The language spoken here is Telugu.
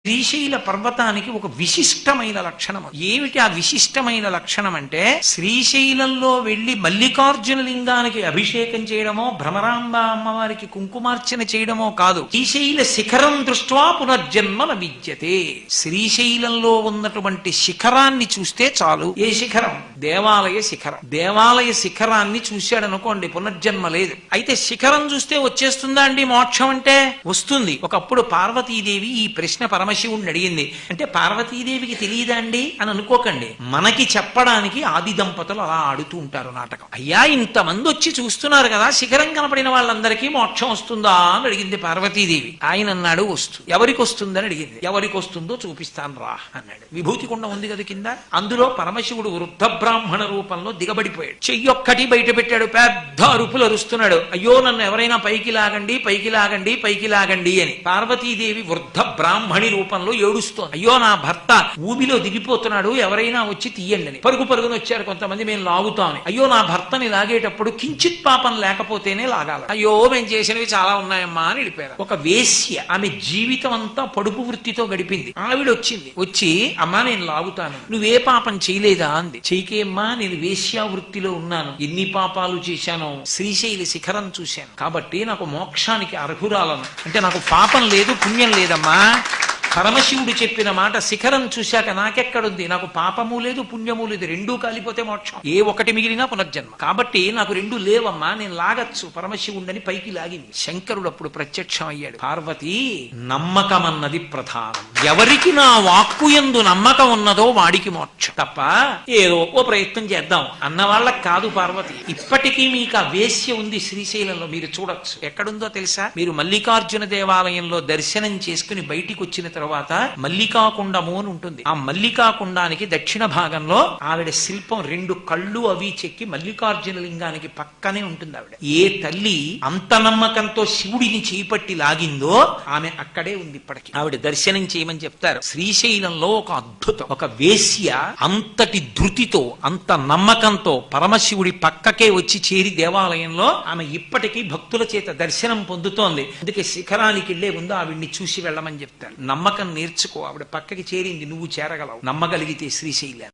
శ్రీశైల పర్వతానికి ఒక విశిష్టమైన లక్షణం. ఏమిటి ఆ విశిష్టమైన లక్షణం అంటే, శ్రీశైలంలో వెళ్లి మల్లికార్జున లింగానికి అభిషేకం చేయడమో, భ్రమరాంబ అమ్మవారికి కుంకుమార్చన చేయడమో కాదు. శ్రీశైల శిఖరం దృష్ట్వా పునర్జన్మ న విద్యతే. శ్రీశైలంలో ఉన్నటువంటి శిఖరాన్ని చూస్తే చాలు. ఏ శిఖరం? దేవాలయ శిఖరం. దేవాలయ శిఖరాన్ని చూశాడనుకోండి, పునర్జన్మ లేదు. అయితే శిఖరం చూస్తే వచ్చేస్తుందా అండి మోక్షం అంటే? వస్తుంది. ఒకప్పుడు పార్వతీదేవి ఈ ప్రశ్న పరమశివుణ్ణి అడిగింది. అంటే పార్వతీదేవికి తెలియదా అండి అని అనుకోకండి. మనకి చెప్పడానికి ఆది దంపతులు అలా ఆడుతూ ఉంటారు నాటకం. అయ్యా, ఇంతమంది వచ్చి చూస్తున్నారు కదా, శిఖరం కనపడిన వాళ్ళందరికీ మోక్షం వస్తుందా అని అడిగింది పార్వతీదేవి. ఆయన అన్నాడు, వస్తుంది. ఎవరికి వస్తుందని అడిగింది. ఎవరికి వస్తుందో చూపిస్తాను రా అన్నాడు. విభూతి కుండ ఉంది కదా కింద, అందులో పరమశివుడు వృద్ధ బ్రాహ్మణ రూపంలో దిగబడిపోయాడు. చెయ్యొక్కటి బయట పెట్టాడు, పెద్ద అరుపులు అరుస్తున్నాడు. అయ్యో, నన్ను ఎవరైనా పైకి లాగండి, పైకి లాగండి, పైకి లాగండి అని. పార్వతీదేవి వృద్ధ బ్రాహ్మణి రూపంలో ఏడుస్తోంది. అయ్యో, నా భర్త ఊబిలో దిగిపోతున్నాడు, ఎవరైనా వచ్చి తీయండి అని. పరుగు పరుగున వచ్చారు కొంతమంది, మేము లాగుతామని. అయ్యో, నా భర్తని లాగేటప్పుడు కించిత్ పాపం లేకపోతేనే లాగాలి. అయ్యో, మేము చేసినవి చాలా ఉన్నాయమ్మా అని వెళ్ళిపోయారు. ఒక వేశ్య, ఆమె జీవితం అంతా పడుపు వృత్తితో గడిపింది. ఆవిడ వచ్చింది. వచ్చి, అమ్మా నేను లాగుతాను, నువ్వే పాపం చేయలేదా అంది. చెయ్యకేమ్మా, నేను వేశ్యా వృత్తిలో ఉన్నాను, ఎన్ని పాపాలు చేశానో, శ్రీశైల శిఖరం చూశాను కాబట్టి నాకు మోక్షానికి అర్హురాలను. అంటే నాకు పాపం లేదు, పుణ్యం లేదమ్మా. పరమశివుడు చెప్పిన మాట శిఖరం చూశాక నాకెక్కడుంది? నాకు పాపము లేదు, పుణ్యము లేదు, రెండూ కాలిపోతే మోక్షం. ఏ ఒకటి మిగిలినా పునర్జన్మ. కాబట్టి నాకు రెండు లేవమ్మా, నేను లాగచ్చు పరమశివుడని పైకి లాగింది. శంకరుడు అప్పుడు ప్రత్యక్షం అయ్యాడు. పార్వతి, నమ్మకం అన్నది ప్రధానం. ఎవరికి నా వాక్కు యందు నమ్మకం ఉన్నదో వాడికి మోక్షం తప్ప ఏదో ఓ ప్రయత్నం చేద్దాం అన్న వాళ్ళకి కాదు పార్వతి. ఇప్పటికీ మీకు ఆ వేశ్య ఉంది శ్రీశైలంలో, మీరు చూడొచ్చు. ఎక్కడుందో తెలుసా? మీరు మల్లికార్జున దేవాలయంలో దర్శనం చేసుకుని బయటికి వచ్చిన తర్వాత మల్లికాకుండము అని ఉంటుంది. ఆ మల్లికాకుండానికి దక్షిణ భాగంలో ఆవిడ శిల్పం, రెండు కళ్ళు అవి చెక్కి మల్లికార్జున లింగానికి పక్కనే ఉంటుంది ఆవిడ. ఏ తల్లి అంత నమ్మకంతో శివుడిని చేపట్టి లాగిందో ఆమె అక్కడే ఉంది ఇప్పటికీ. ఆవిడ దర్శనం చేయమని చెప్తారు. శ్రీశైలంలో ఒక అద్భుతం. ఒక వేశ్య అంతటి ధృతితో, అంత నమ్మకంతో పరమశివుడి పక్కకే వచ్చి చేరి దేవాలయంలో ఆమె ఇప్పటికీ భక్తుల చేత దర్శనం పొందుతోంది. అందుకే శిఖరానికి వెళ్లే ముందు ఆవిడ్ని చూసి వెళ్ళమని చెప్తారు. నమ్మకం నేర్చుకో. ఆవిడ పక్కకి చేరింది, నువ్వు చేరగలవు నమ్మగలిగితే శ్రీశైలం.